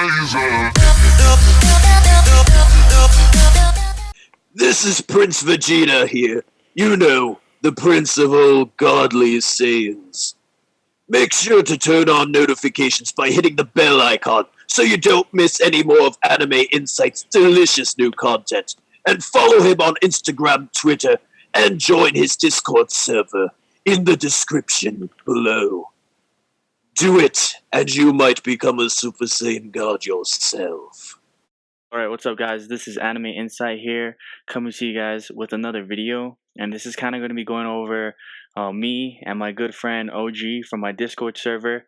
Frieza. This is Prince Vegeta here. You know, the prince of all godly Saiyans. Make sure to turn on notifications by hitting the bell icon so you don't miss any more of Anime Insight's delicious new content. And follow him on Instagram, Twitter, and join his Discord server in the description below. Do it, and you might become a Super Saiyan God yourself. Alright, what's up guys? This is Anime Insight here, coming to you guys with another video. And this is kind of going to be going over me and my good friend OG from my Discord server.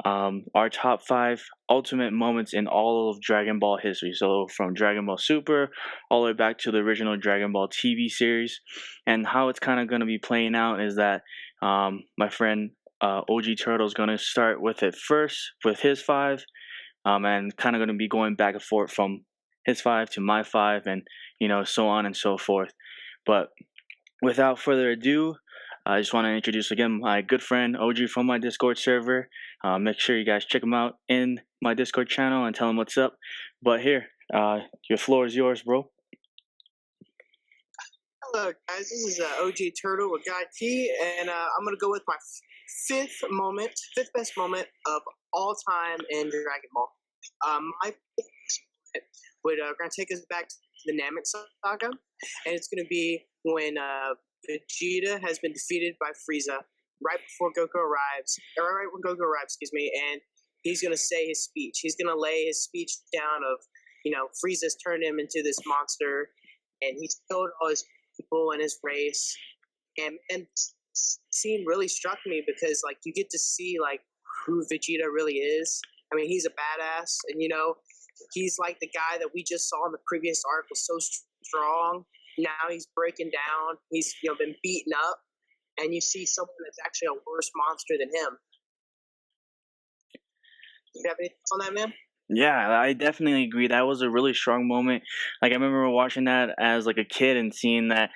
Our top 5 ultimate moments in all of Dragon Ball history. So from Dragon Ball Super all the way back to the original Dragon Ball TV series. And how it's kind of going to be playing out is that my friend OG Turtle is going to start with it first with his 5. And kind of going to be going back and forth from his 5 to my 5, and so on and so forth. But without further ado, I just want to introduce again my good friend OG from my Discord server. Make sure you guys check him out in my Discord channel and tell him what's up. But here, your floor is yours, bro. Hello guys, this is OG Turtle with Guy T, and I'm gonna go with my fifth best moment of all time in Dragon Ball. My we're gonna take us back to the Namek saga, and it's gonna be when Vegeta has been defeated by Frieza right before Goku arrives, or right when Goku arrives, and he's gonna say his speech. He's gonna lay his speech down of, Frieza's turned him into this monster, and he's killed all his people and his race, and scene really struck me because you get to see who Vegeta really is. I mean, he's a badass, and he's like the guy that we just saw in the previous arc was so strong. Now he's breaking down. He's been beaten up, and you see someone that's actually a worse monster than him. Do you have any thoughts on that, man? Yeah, I definitely agree. That was a really strong moment. I remember watching that as a kid and seeing that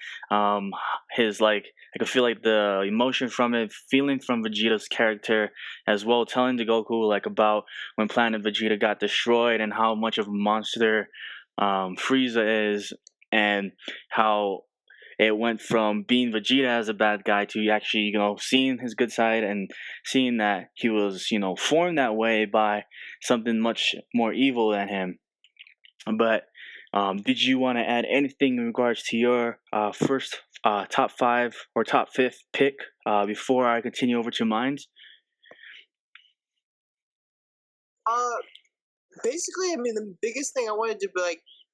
his I could feel the emotion from it, feeling from Vegeta's character as well, telling to Goku about when Planet Vegeta got destroyed and how much of a monster Frieza is, and how it went from being Vegeta as a bad guy to actually, seeing his good side and seeing that he was, formed that way by something much more evil than him. But did you want to add anything in regards to your first top 5 or top 5th pick before I continue over to mine? Basically, I mean, the biggest thing I wanted to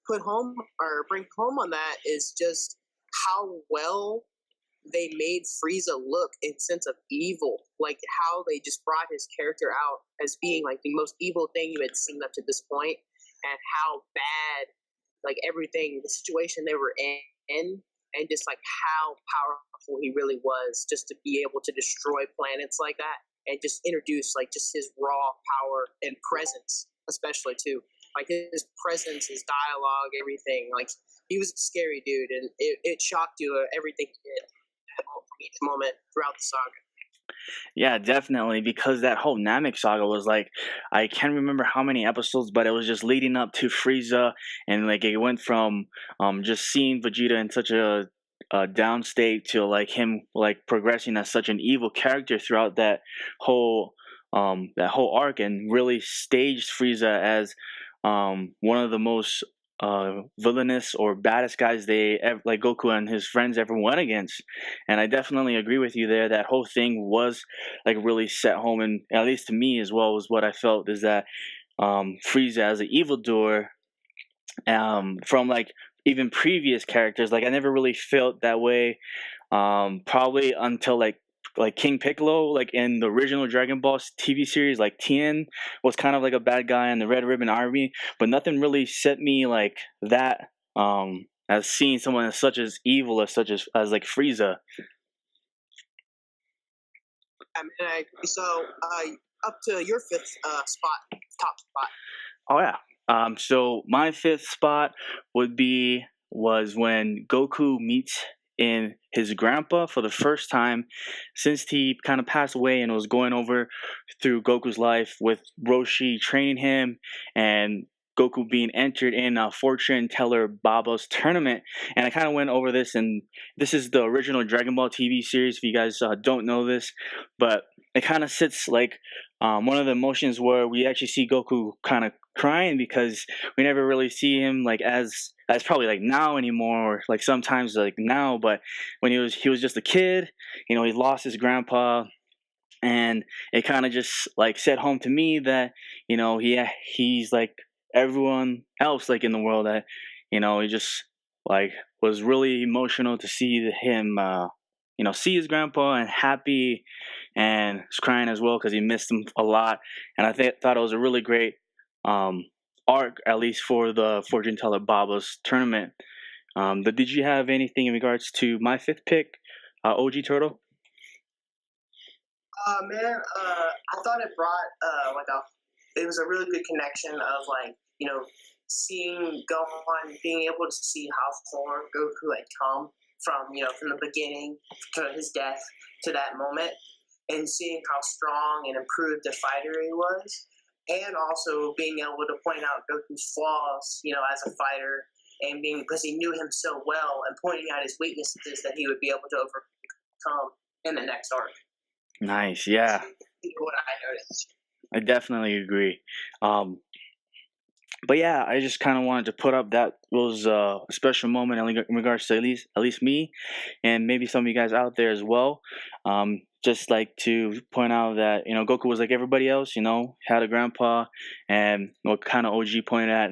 put home or bring home on that is just how well they made Frieza look in sense of evil, how they just brought his character out as being the most evil thing you had seen up to this point, and how bad everything, the situation they were in, and just how powerful he really was, just to be able to destroy planets like that, and just introduce just his raw power and presence, especially too. His presence, his dialogue, everything. He was a scary dude, and it shocked you everything he did from each moment throughout the saga. Yeah, definitely, because that whole Namek saga was I can't remember how many episodes, but it was just leading up to Frieza, and it went from just seeing Vegeta in such a down state to him progressing as such an evil character throughout that whole arc, and really staged Frieza as one of the most villainous or baddest guys they ever, Goku and his friends ever went against. And I definitely agree with you there. That whole thing was really set home, and at least to me as well, was what I felt is that Frieza as an evildoer, from even previous characters, I never really felt that way, probably until King Piccolo, in the original Dragon Ball TV series, Tien was kind of a bad guy in the Red Ribbon Army, but nothing really set me that, as seeing someone as such as evil as Frieza. So, up to your 5th top spot. Oh yeah. So my 5th spot was when Goku meets in his grandpa for the first time since he kind of passed away, and was going over through Goku's life with Roshi training him and Goku being entered in a fortune teller Baba's tournament. And I kind of went over this, and this is the original Dragon Ball TV series if you guys don't know this, but it kind of sits like one of the emotions where we actually see Goku kind of crying, because we never really see him like as probably like now anymore, or like sometimes like now, but when he was just a kid, he lost his grandpa, and it kind of just like set home to me that he's like everyone else like in the world, that he just like was really emotional to see him see his grandpa and happy, and was crying as well because he missed him a lot. And I thought it was a really great arc, at least for the fortune teller Baba's tournament. But did you have anything in regards to my fifth pick, OG Turtle? Man, I thought it brought it was a really good connection of seeing Gohan, being able to see how far Goku had come from the beginning to his death to that moment, and seeing how strong and improved a fighter he was, and also being able to point out Goku's flaws, as a fighter, and because he knew him so well, and pointing out his weaknesses that he would be able to overcome in the next arc. Nice, yeah. What I noticed. I definitely agree. But yeah, I just kind of wanted to put up that was a special moment in regards to at least me, and maybe some of you guys out there as well. Just like to point out that Goku was like everybody else. Had a grandpa, and what kind of OG pointed at,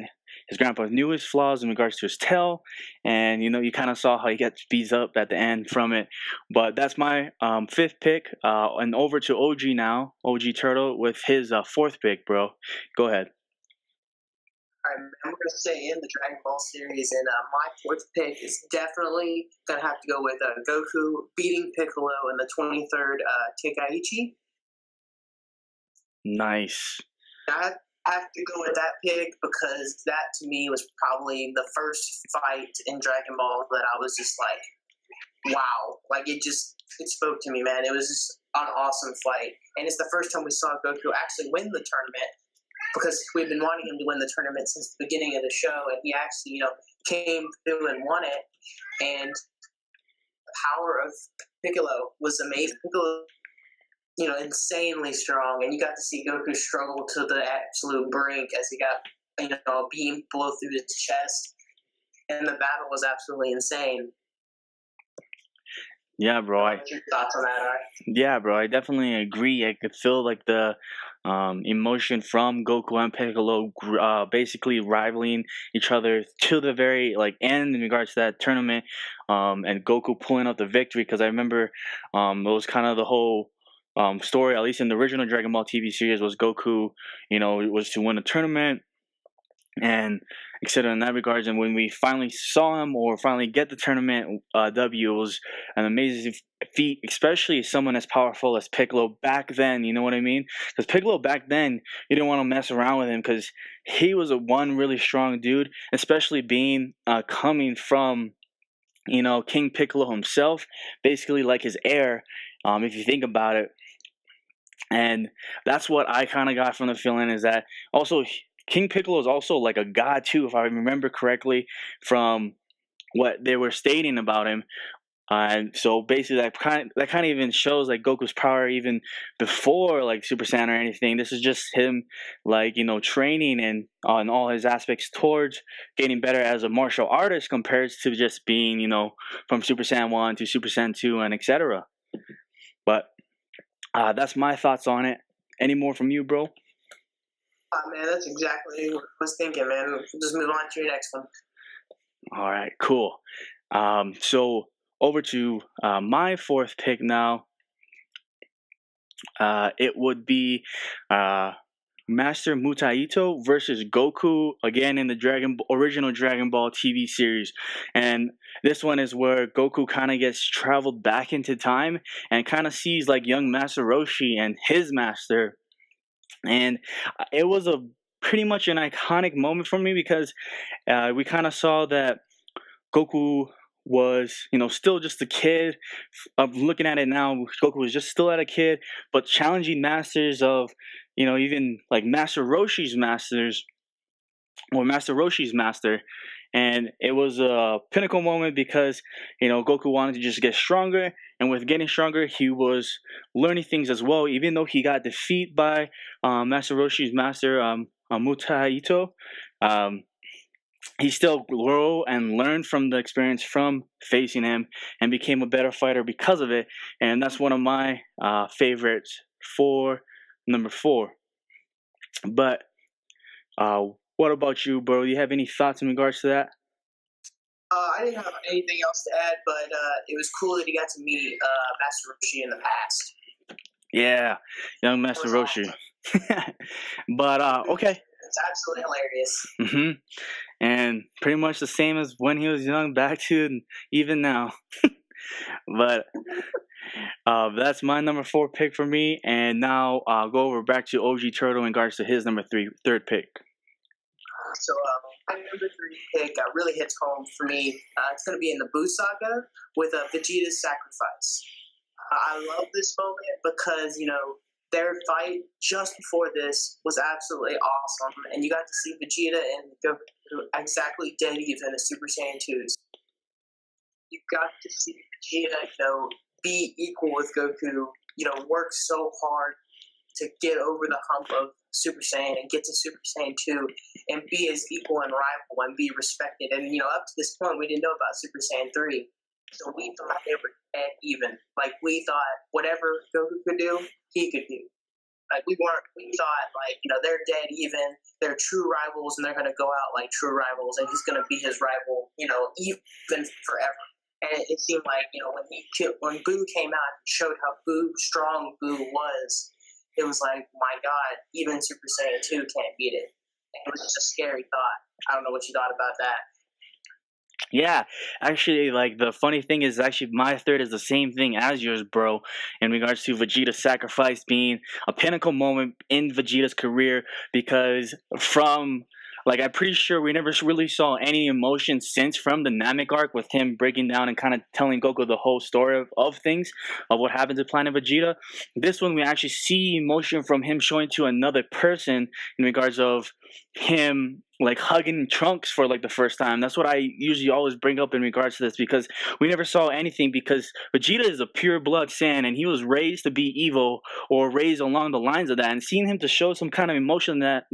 his grandpa knew his flaws in regards to his tail, and you kind of saw how he gets beat up at the end from it. But that's my fifth pick, and over to OG now, OG Turtle with his fourth pick, bro. Go ahead. I'm going to say in the Dragon Ball series, and my fourth pick is definitely going to have to go with Goku beating Piccolo in the 23rd Tenkaichi. Nice. I have to go with that pick because that to me was probably the first fight in Dragon Ball that I was just like, wow. Like it spoke to me, man. It was just an awesome fight. And it's the first time we saw Goku actually win the tournament, because we've been wanting him to win the tournament since the beginning of the show, and he actually, came through and won it. And the power of Piccolo was amazing. Piccolo, insanely strong, and you got to see Goku struggle to the absolute brink as he got, a beam blow through his chest, and the battle was absolutely insane. Yeah, bro. What's your thoughts on that, Art? Yeah, bro. I definitely agree. I could feel like the emotion from Goku and Piccolo basically rivaling each other to the very end in regards to that tournament, and Goku pulling out the victory, because I remember it was kind of the whole story, at least in the original Dragon Ball TV series, was Goku, was to win a tournament and etc. in that regards. And when we finally saw him, or finally get the tournament W, it was an amazing feat, especially someone as powerful as Piccolo back then. You know what I mean? Because Piccolo back then, you didn't want to mess around with him, because he was one really strong dude, especially being coming from King Piccolo himself, basically like his heir, if you think about it. And that's what I kind of got from the feeling, is that also King Piccolo is also like a god too, if I remember correctly from what they were stating about him. And so basically that kind of even shows like Goku's power even before like Super Saiyan or anything. This is just him training and on all his aspects towards getting better as a martial artist, compared to just being from Super Saiyan 1 to Super Saiyan 2 and etc. But that's my thoughts on it. Any more from you, bro? Man, that's exactly what I was thinking, man. We'll just move on to your next one. All right, cool. So over to my fourth pick now. It would be Master Mutaito versus Goku, again in the original Dragon Ball TV series. And this one is where Goku kind of gets traveled back into time and kind of sees like young Master Roshi and his master. And it was a pretty much an iconic moment for me, because we kind of saw that Goku was, still just a kid. Of looking at it now, Goku was just still at a kid, but challenging masters of, even like Master Roshi's masters or Master Roshi's master. And it was a pinnacle moment because, Goku wanted to just get stronger. And with getting stronger, he was learning things as well. Even though he got defeated by Master Roshi's master, Mutaito, he still grew and learned from the experience from facing him and became a better fighter because of it. And that's one of my favorites for number 4. But what about you, bro? Do you have any thoughts in regards to that? I didn't have anything else to add, but it was cool that he got to meet Master Roshi in the past. Yeah, young Master Roshi. But okay. It's absolutely hilarious. And pretty much the same as when he was young, back to even now. But that's my number 4 pick for me. And now I'll go over back to OG Turtle in regards to his third pick. So my number 3 pick really hits home for me. It's going to be in the Buu saga with Vegeta's sacrifice. I love this moment because, their fight just before this was absolutely awesome. And you got to see Vegeta and Goku exactly dead even as Super Saiyan 2s. You got to see Vegeta, be equal with Goku, work so hard to get over the hump of Super Saiyan and get to Super Saiyan 2 and be his equal and rival and be respected. And, up to this point, we didn't know about Super Saiyan 3. So we thought they were dead even. Like, we thought whatever Goku could do, he could do. Like, we thought, they're dead even. They're true rivals, and they're going to go out like true rivals, and he's going to be his rival, even forever. And it seemed like, when Buu came out and showed how strong Buu was, it was like, my God, even Super Saiyan 2 can't beat it. And it was just a scary thought. I don't know what you thought about that. Yeah, actually, the funny thing is actually my third is the same thing as yours, bro, in regards to Vegeta's sacrifice being a pinnacle moment in Vegeta's career because I'm pretty sure we never really saw any emotion since from the Namek arc with him breaking down and kind of telling Goku the whole story of things, of what happened to Planet Vegeta. This one, we actually see emotion from him showing to another person in regards of him hugging Trunks for the first time. That's what I usually always bring up in regards to this because we never saw anything because Vegeta is a pure blood Saiyan and he was raised to be evil or raised along the lines of that, and seeing him to show some kind of emotion that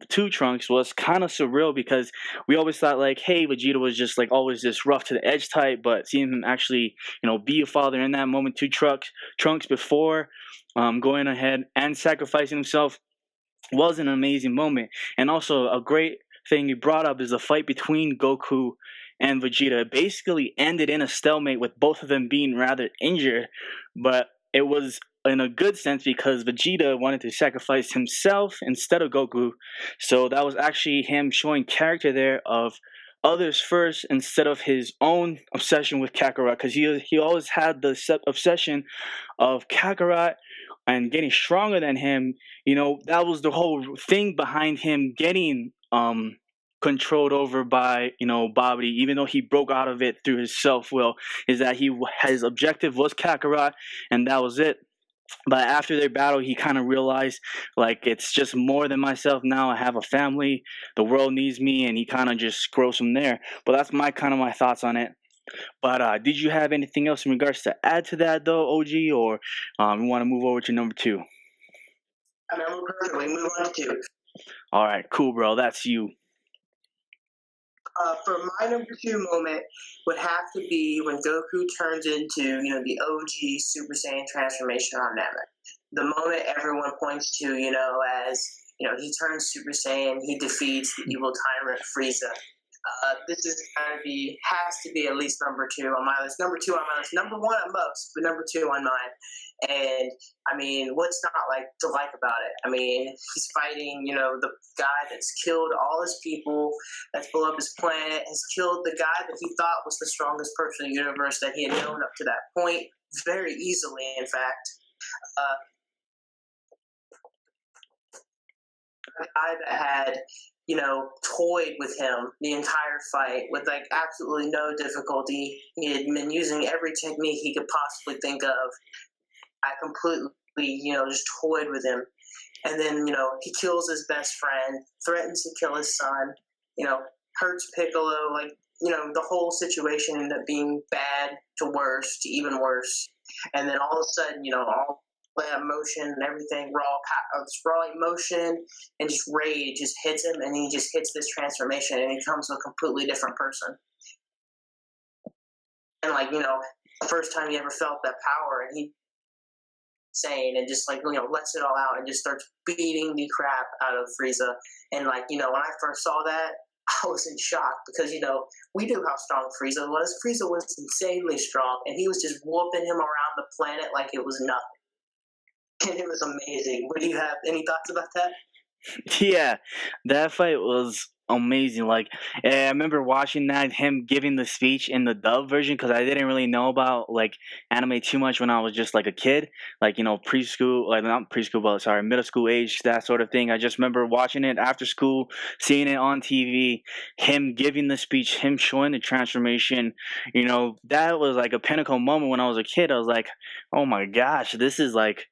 to Trunks was kind of surreal because we always thought hey, Vegeta was just always this rough to the edge type, but seeing him actually be a father in that moment to Trunks before going ahead and sacrificing himself was an amazing moment. And also a great thing you brought up is the fight between Goku and Vegeta. It basically ended in a stalemate with both of them being rather injured, but it was in a good sense because Vegeta wanted to sacrifice himself instead of Goku. So that was actually him showing character there of others first instead of his own obsession with Kakarot, because he always had the obsession of Kakarot and getting stronger than him. That was the whole thing behind him getting controlled over by Babidi, even though he broke out of it through his self-will, is that his objective was Kakarot and that was it. But after their battle, he kind of realized it's just more than myself now. I have a family, the world needs me, and he kind of just grows from there. But that's my thoughts on it. But did you have anything else in regards to add to that, though, OG, or we want to move over to number 2? I mean, we move on to 2. All right, cool, bro. That's you. For my number 2 moment would have to be when Goku turns into, the OG Super Saiyan transformation on Namek. The moment everyone points to, as, he turns Super Saiyan, he defeats the evil tyrant Frieza. This is has to be at least number 2 on my list. Number 2 on my list. Number 1 on most, but number 2 on mine. And what's not to like about it? He's fighting, the guy that's killed all his people, that's blew up his planet, has killed the guy that he thought was the strongest person in the universe that he had known up to that point, very easily, in fact. a guy that had, toyed with him the entire fight with like absolutely no difficulty. He had been using every technique he could possibly think of. I completely, just toyed with him. And then, he kills his best friend, threatens to kill his son, hurts Piccolo. Like, the whole situation ended up being bad to worse to even worse. And then all of a sudden, all that emotion and everything, raw emotion and just rage just hits him, and he just hits this transformation and he becomes a completely different person. And like, the first time he ever felt that power, and he insane and just like lets it all out and just starts beating the crap out of Frieza. And like when I first saw that, I was in shock because we knew how strong Frieza was. Frieza was insanely strong, and he was just whooping him around the planet like it was nothing. And it was amazing. What do you have any thoughts about that? Yeah, that fight was amazing. Like, I remember watching that, him giving the speech in the dub version, because I didn't really know about like anime too much when I was just like a kid, like preschool, like not preschool, but sorry, middle school age, that sort of thing. I just remember watching it after school, seeing it on TV, him giving the speech, him showing the transformation. That was like a pinnacle moment when I was a kid. I was like, oh my gosh, this was like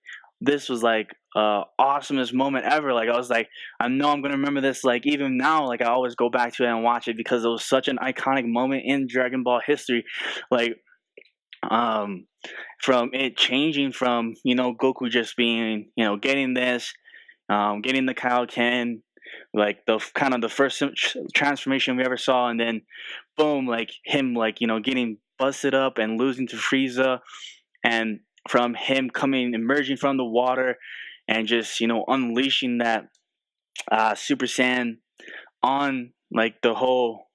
awesomest moment ever. Like, I was like, I know I'm gonna remember this, like even now, like I always go back to it and watch it because it was such an iconic moment in Dragon Ball history. Like, from it changing from Goku just being getting this, getting the Kaioken, like the kind of the first transformation we ever saw, and then boom, like him, like getting busted up and losing to Frieza, and from him emerging from the water and just unleashing that Super Saiyan on like the whole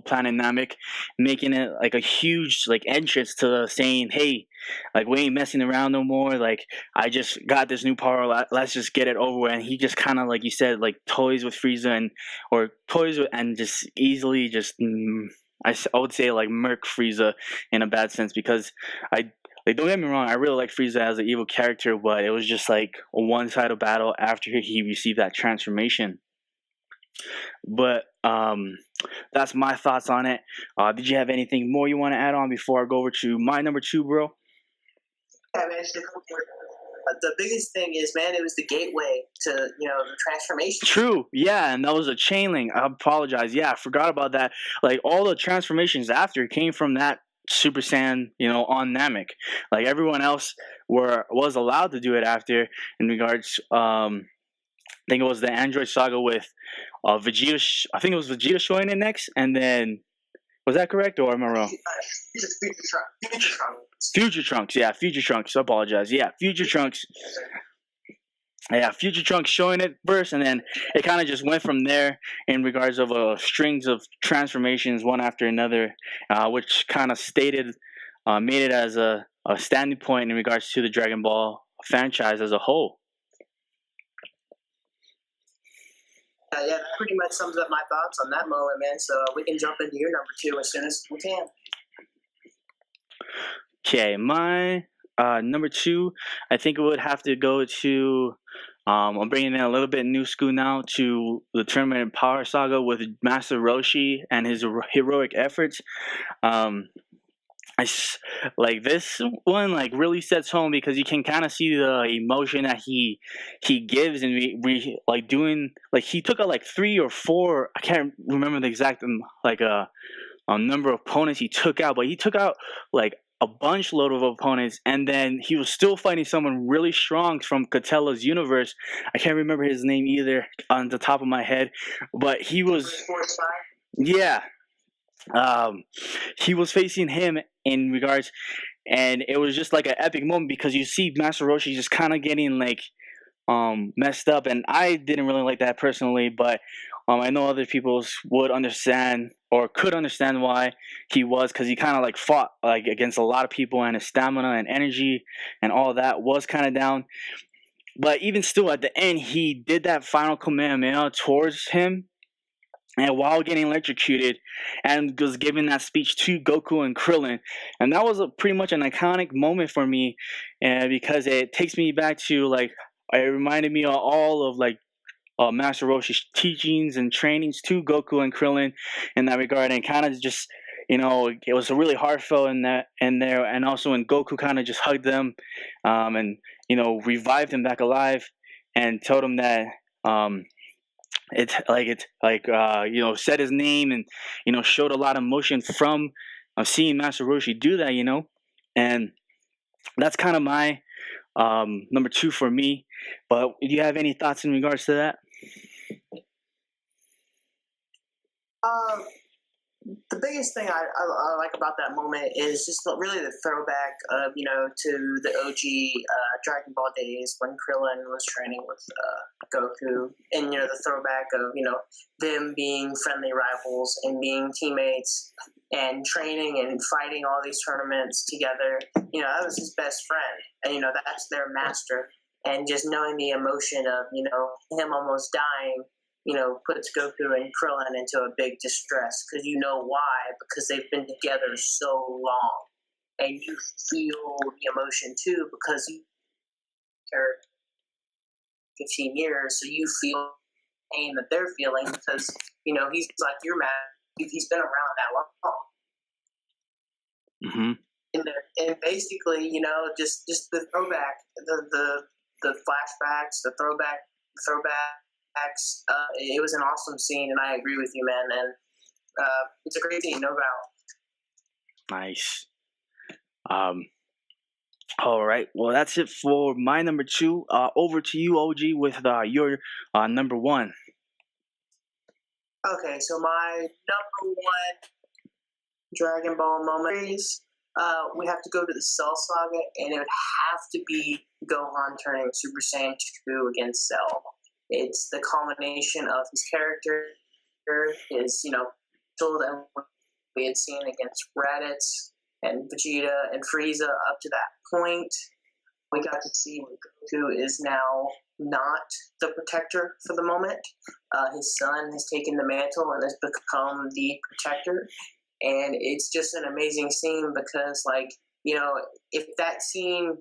planet Namek, making it like a huge like entrance to saying, hey, like we ain't messing around no more, like I just got this new power, let's just get it over with. And he just kind of, like you said, like toys with Frieza and just easily just I would say like murk Frieza in a bad sense, because don't get me wrong, I really like Frieza as an evil character, but it was just like a one-sided battle after he received that transformation. But that's my thoughts on it. Did you have anything more you want to add on before I go over to my number 2, bro? Yeah, man, the biggest thing is, man, it was the gateway to the transformation. True, yeah, and that was a chain link. I apologize. Yeah, I forgot about that. Like all the transformations after came from that Super Saiyan, on Namek. Like everyone else was allowed to do it after. In regards, I think it was the Android saga with Vegeta. I think it was Vegeta showing it next, and then was that correct or am I wrong? Future Trunks. Yeah, Future Trunks. I apologize. Yeah, Future Trunks. Yeah, Future Trunks showing it first, and then it kind of just went from there in regards of strings of transformations, one after another, which kind of made it as a standing point in regards to the Dragon Ball franchise as a whole. Yeah, that pretty much sums up my thoughts on that moment, man. So we can jump into your number 2 as soon as we can. Okay, my number 2, I think it would have to go to. I'm bringing in a little bit new school now to the Tournament Power Saga with Master Roshi and his heroic efforts. Like this one, like really sets home because you can kind of see the emotion that he gives, and we like doing like he took out like 3 or 4. I can't remember the exact number of opponents he took out, but he took out like a bunch load of opponents, and then he was still fighting someone really strong from Catella's universe. I can't remember his name either on the top of my head, but he was, yeah, he was facing him in regards, and it was just like an epic moment because you see Master Roshi just kind of getting like messed up, and I didn't really like that personally, but I know other people would understand or could understand why he was, because he kind of like fought like against a lot of people, and his stamina and energy and all that was kind of down. But even still, at the end, he did that final kamehameah towards him, and while getting electrocuted, and was giving that speech to Goku and Krillin, and that was pretty much an iconic moment for me, because it takes me back to like, it reminded me of all of like Master Roshi's teachings and trainings to Goku and Krillin in that regard, and kind of just it was a really heartfelt in there, and also when Goku kind of just hugged them, and revived him back alive, and told him that said his name, and showed a lot of emotion from seeing Master Roshi do that, and that's kind of my number 2 for me. But do you have any thoughts in regards to that? The biggest thing I like about that moment is just really the throwback of to the OG Dragon Ball days when Krillin was training with Goku, and the throwback of them being friendly rivals and being teammates and training and fighting all these tournaments together. That was his best friend, and that's their master. And just knowing the emotion of him almost dying, puts Goku and Krillin into a big distress, because why? Because they've been together so long, and you feel the emotion too, because you care 15 years, so you feel pain that they're feeling, because he's like your man. He's been around that long. Mm-hmm. And basically, just the throwback, the flashbacks, the throwbacks. It was an awesome scene, and I agree with you, man. And it's a great scene, no doubt. Nice. All right. Well, that's it for my number 2. Over to you, OG, with your number 1. Okay, so my number 1 Dragon Ball moment is we have to go to the Cell Saga, and it would have to be Gohan turning Super Saiyan 2 against Cell. It's the culmination of his character, his that we had seen against Raditz and Vegeta and Frieza up to that point. We got to see Goku is now not the protector for the moment. His son has taken the mantle and has become the protector. And it's just an amazing scene because, if that scene,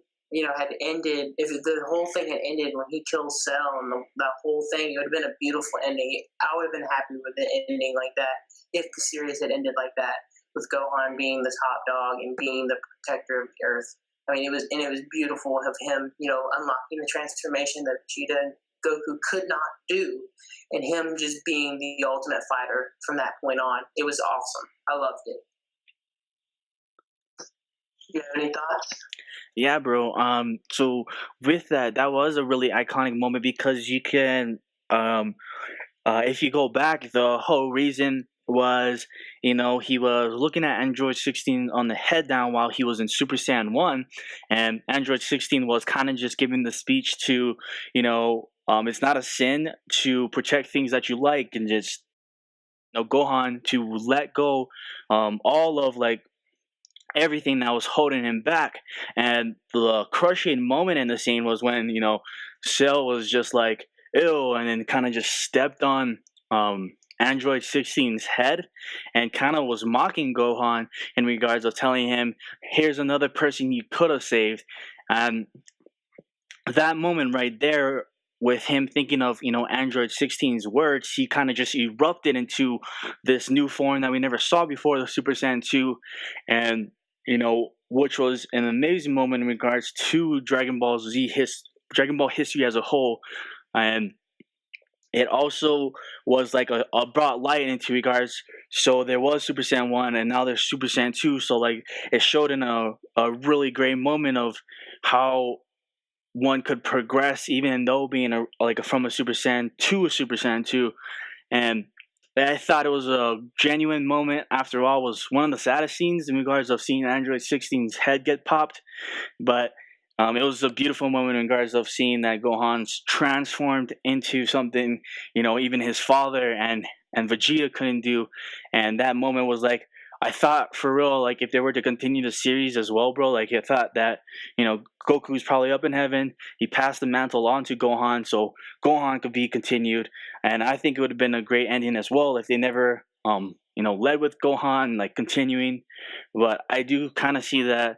had ended, if the whole thing had ended when he kills Cell and that whole thing, it would have been a beautiful ending. I would have been happy with it ending like that if the series had ended like that, with Gohan being the top dog and being the protector of the Earth. I mean, it was beautiful of him, unlocking the transformation that Vegeta and Goku could not do, and him just being the ultimate fighter from that point on. It was awesome. I loved it. You have any thoughts? Yeah, bro. So with that was a really iconic moment, because you can, if you go back, the whole reason was, he was looking at Android 16 on the head down while he was in Super Saiyan 1, and Android 16 was kind of just giving the speech to, it's not a sin to protect things that you like, and just, Gohan to let go, all of everything that was holding him back. And the crushing moment in the scene was when Cell was just like, ew, and then kind of just stepped on Android 16's head and kind of was mocking Gohan in regards of telling him, here's another person you could have saved. And that moment right there, with him thinking of Android 16's words, he kind of just erupted into this new form that we never saw before, the Super Saiyan 2, and which was an amazing moment in regards to Dragon Ball history as a whole. And it also was like a brought light into regards. So there was Super Saiyan 1, and now there's Super Saiyan 2. So it showed in a really great moment of how one could progress, even though being from a Super Saiyan to a Super Saiyan 2. And I thought it was a genuine moment. After all, it was one of the saddest scenes in regards of seeing Android 16's head get popped. But it was a beautiful moment in regards of seeing that Gohan's transformed into something, even his father and Vegeta couldn't do. And that moment was I thought for real, if they were to continue the series as well, bro, I thought that, Goku's probably up in heaven. He passed the mantle on to Gohan, so Gohan could be continued. And I think it would have been a great ending as well if they never, led with Gohan, continuing. But I do kind of see that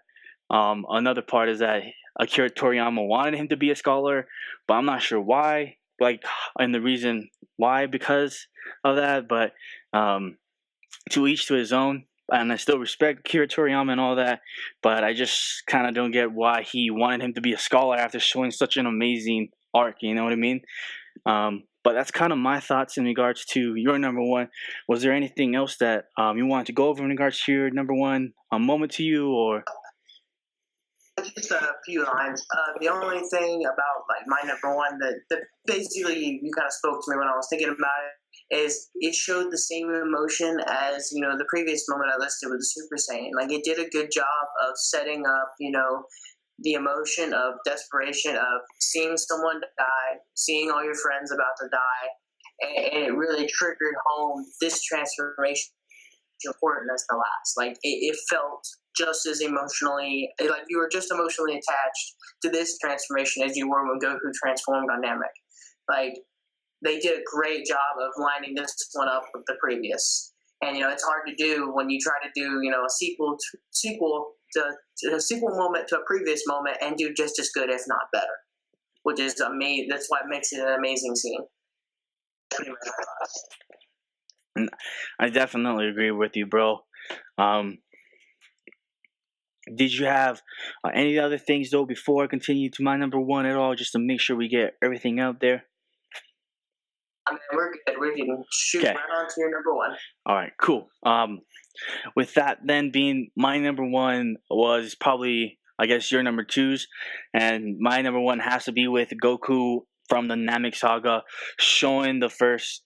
another part is that Akira Toriyama wanted him to be a scholar, but I'm not sure why. like, and the reason why because of that, but to each to his own. And I still respect Kira Toriyama and all that, but I just kind of don't get why he wanted him to be a scholar after showing such an amazing arc. You know what I mean? But that's kind of my thoughts in regards to your number one. Was there anything else that you wanted to go over in regards to your number one moment to you, or? Just a few lines. The only thing about like my number one that basically you kind of spoke to me when I was thinking about it is it showed the same emotion as the previous moment I listed with the Super Saiyan. Like it did a good job of setting up the emotion of desperation of seeing someone die, seeing all your friends about to die, and it really triggered home this transformation important as the last. Like it felt just as emotionally, like you were just emotionally attached to this transformation as you were when Goku transformed on Namek. Like they did a great job of lining this one up with the previous. And it's hard to do when you try to do a sequel to a sequel moment to a previous moment and do just as good, if not better. Which is amazing. That's what makes it an amazing scene. Pretty much my thoughts. I definitely agree with you, bro. Did you have any other things though before I continue to my number one at all, just to make sure we get everything out there? I mean, we're good. We can shoot right on to your number one. All right, cool. With that then being my number one was probably, I guess, your number twos, and my number one has to be with Goku from the Namek saga, showing the first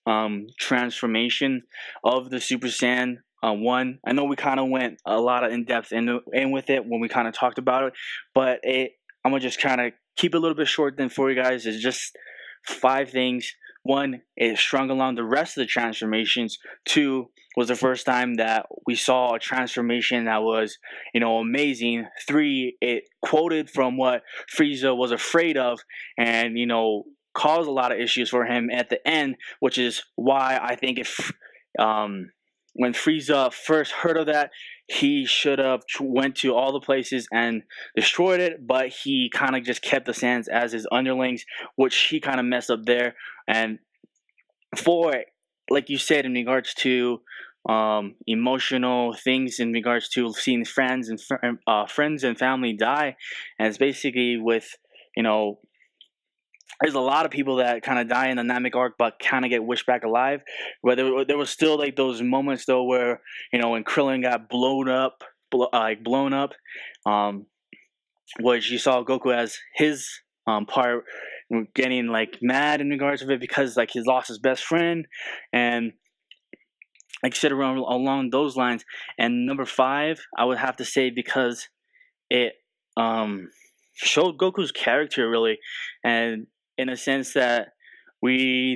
transformation of the Super Saiyan 1. I know we kind of went a lot of in depth in with it when we kind of talked about it, but I'm gonna just kind of keep it a little bit short then for you guys. It's just 5 things. 1, it strung along the rest of the transformations. 2, was the first time that we saw a transformation that was, amazing. 3, it quoted from what Frieza was afraid of, and caused a lot of issues for him at the end, which is why I think if when Frieza first heard of that, he should have went to all the places and destroyed it, but he kind of just kept the Saiyans as his underlings, which he kind of messed up there. And 4, like you said, in regards to emotional things, in regards to seeing friends and family die, and it's basically with there's a lot of people that kind of die in the Namek arc, but kind of get wished back alive. Where there was still like those moments though, where when Krillin got blown up, which you saw Goku as his part getting like mad in regards to it because like he lost his best friend, and like said along those lines. And number 5, I would have to say, because it showed Goku's character really, and in a sense that we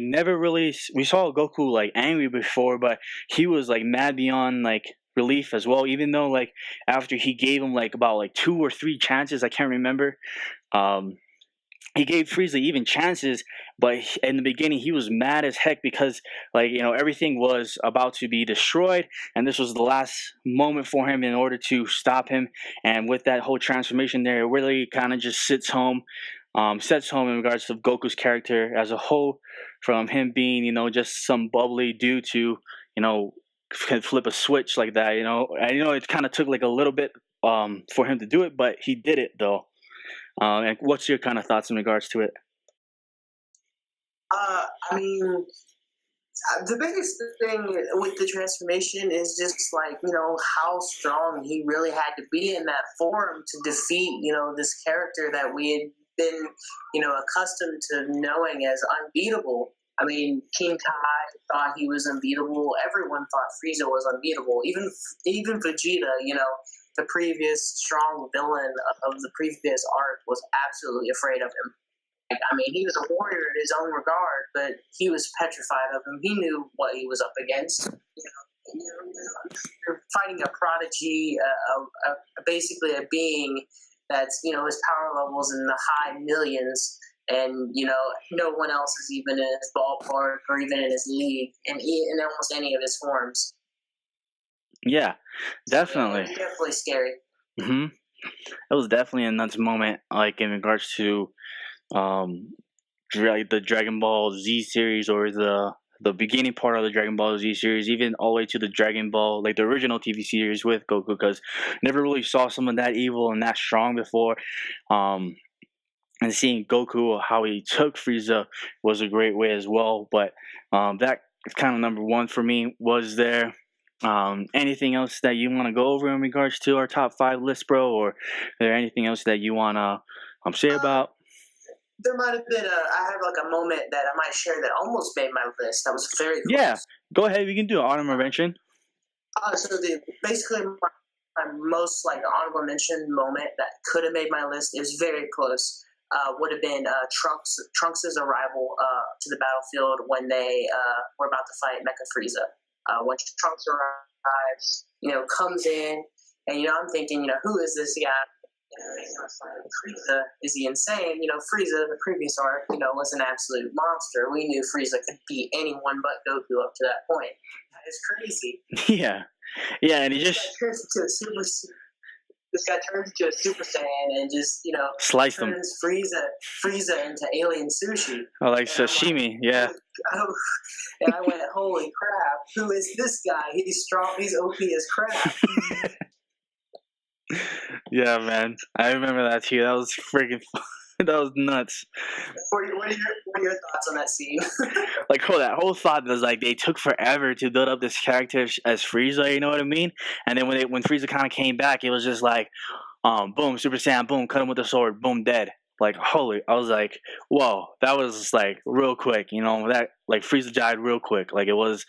saw Goku like angry before, but he was like mad beyond like relief as well, even though like after he gave him like about like 2 or 3 chances, I can't remember, he gave Frieza even chances, but in the beginning he was mad as heck because like everything was about to be destroyed, and this was the last moment for him in order to stop him. And with that whole transformation there, it really kind of just sets home in regards to Goku's character as a whole, from him being just some bubbly dude to can flip a switch like that. It kind of took like a little bit for him to do it, but he did it though. And what's your kind of thoughts in regards to it? I mean, the biggest thing with the transformation is just like how strong he really had to be in that form to defeat this character that we had been accustomed to knowing as unbeatable. I mean, King Kai thought he was unbeatable. Everyone thought Frieza was unbeatable. Even Vegeta, the previous strong villain of the previous arc, was absolutely afraid of him. I mean, he was a warrior in his own regard, but he was petrified of him. He knew what he was up against. You're fighting a prodigy, basically a being that's his power levels in the high millions, and no one else is even in his ballpark or even in his league, and in almost any of his forms. Yeah, definitely. So, definitely scary. It was definitely a nuts moment, like in regards to the Dragon Ball Z series, or the beginning part of the Dragon Ball Z series, even all the way to the Dragon Ball, like the original TV series with Goku, because never really saw someone that evil and that strong before. And seeing Goku, how he took Frieza, was a great way as well. But that is kind of number one for me. Was there anything else that you want to go over in regards to our top 5 list, bro? Or is there anything else that you want to say about? There might have been I have like a moment that I might share that almost made my list. That was very close. Yeah, go ahead. We can do an honorable mention. So basically my most like honorable mention moment that could have made my list is very close. Would have been Trunks' arrival to the battlefield when they were about to fight Mecha Frieza. When Trunks arrives, comes in, and I'm thinking, who is this guy? Frieza, is he insane? Frieza, the previous arc, was an absolute monster. We knew Frieza could beat anyone but Goku up to that point. That is crazy. Yeah, and he just this guy turns into a Super Saiyan and just, sliced him. Turns Frieza into alien sushi. Oh, like sashimi, yeah. And I went, holy crap, who is this guy? He's strong, he's OP as crap. Yeah, man. I remember that too. That was freaking that was nuts. What are your thoughts on that scene? Like, that whole thought was like they took forever to build up this character as Frieza, you know what I mean? And then when Frieza kind of came back, it was just like, boom, Super Saiyan, boom, cut him with the sword, boom, dead. Like, holy, I was like, whoa, that was like real quick, that like Frieza died real quick. Like, it was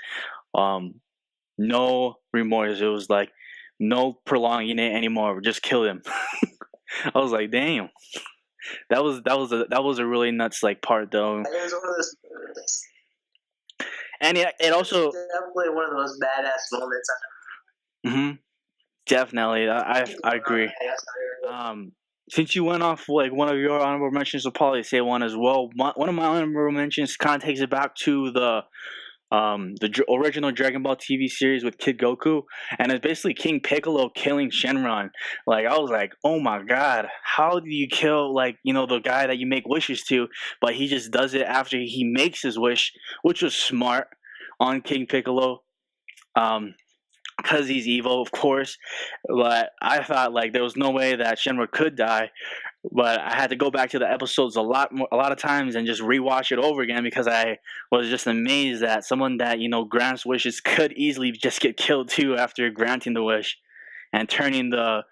no remorse. It was like no prolonging it anymore. Just kill him. I was like, damn. That was a really nuts like part though. It was one of those, and it also definitely one of the most badass moments. Definitely, I agree. Since you went off like one of your honorable mentions, I'll probably say one as well. One of my honorable mentions kind of takes it back to the original Dragon Ball TV series with Kid Goku, and it's basically King Piccolo killing Shenron. Like, I was like, oh my god, how do you kill the guy that you make wishes to, but he just does it after he makes his wish, which was smart on King Piccolo, because he's evil, of course. But I thought like there was no way that Shenron could die. But I had to go back to the episodes a lot of times and just rewatch it over again, because I was just amazed that someone that grants wishes could easily just get killed too after granting the wish and turning the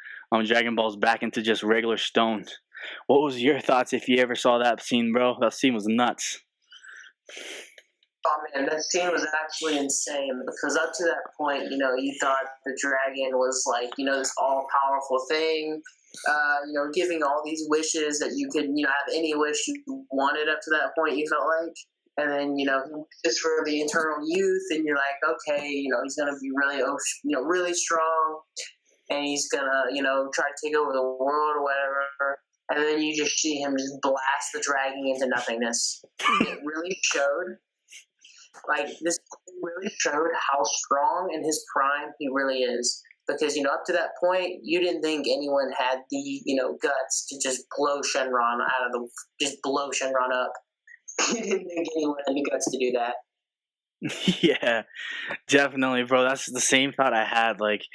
Dragon Balls back into just regular stones. What was your thoughts if you ever saw that scene, bro? That scene was nuts. Oh man, that scene was actually insane, because up to that point, you thought the dragon was like, this all-powerful thing, giving all these wishes that you could, have any wish you wanted up to that point, you felt like. And then, just for the eternal youth, and you're like, okay, he's going to be really, really strong, and he's going to, try to take over the world or whatever. And then you just see him just blast the dragon into nothingness. It really showed. This really showed how strong in his prime he really is. Because, up to that point, you didn't think anyone had the, guts to just blow Shenron blow Shenron up. You didn't think anyone had the guts to do that. Yeah, definitely, bro. That's the same thought I had. Like,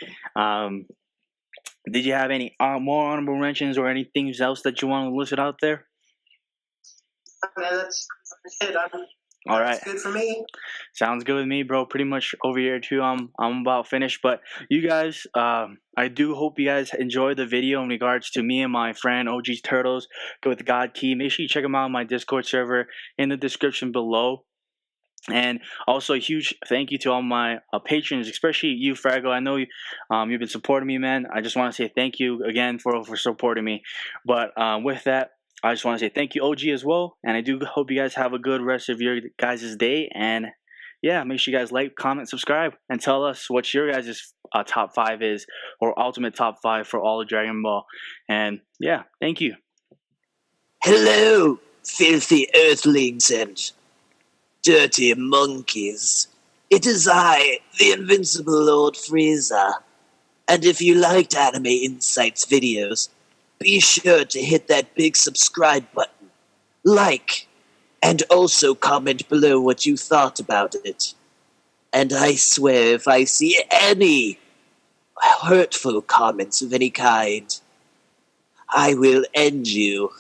did you have any more honorable mentions or anything else that you want to list out there? Man, that's it. All right. That's good for me. Sounds good with me, bro. Pretty much over here too. I'm about finished. But you guys, I do hope you guys enjoyed the video in regards to me and my friend OG's Turtles with God Key. Make sure you check them out on my Discord server in the description below. And also a huge thank you to all my patrons, especially you, Frago. I know you've been supporting me, man. I just want to say thank you again for supporting me. But with that, I just want to say thank you, OG, as well. And I do hope you guys have a good rest of your guys' day. And yeah, make sure you guys like, comment, subscribe, and tell us what your guys' top 5 is, or ultimate top 5 for all of Dragon Ball. And yeah, thank you. Hello, filthy earthlings and dirty monkeys. It is I, the invincible Lord Frieza. And if you liked Anime Insights videos, be sure to hit that big subscribe button, like, And also comment below what you thought about it. And I swear if I see any hurtful comments of any kind, I will end you.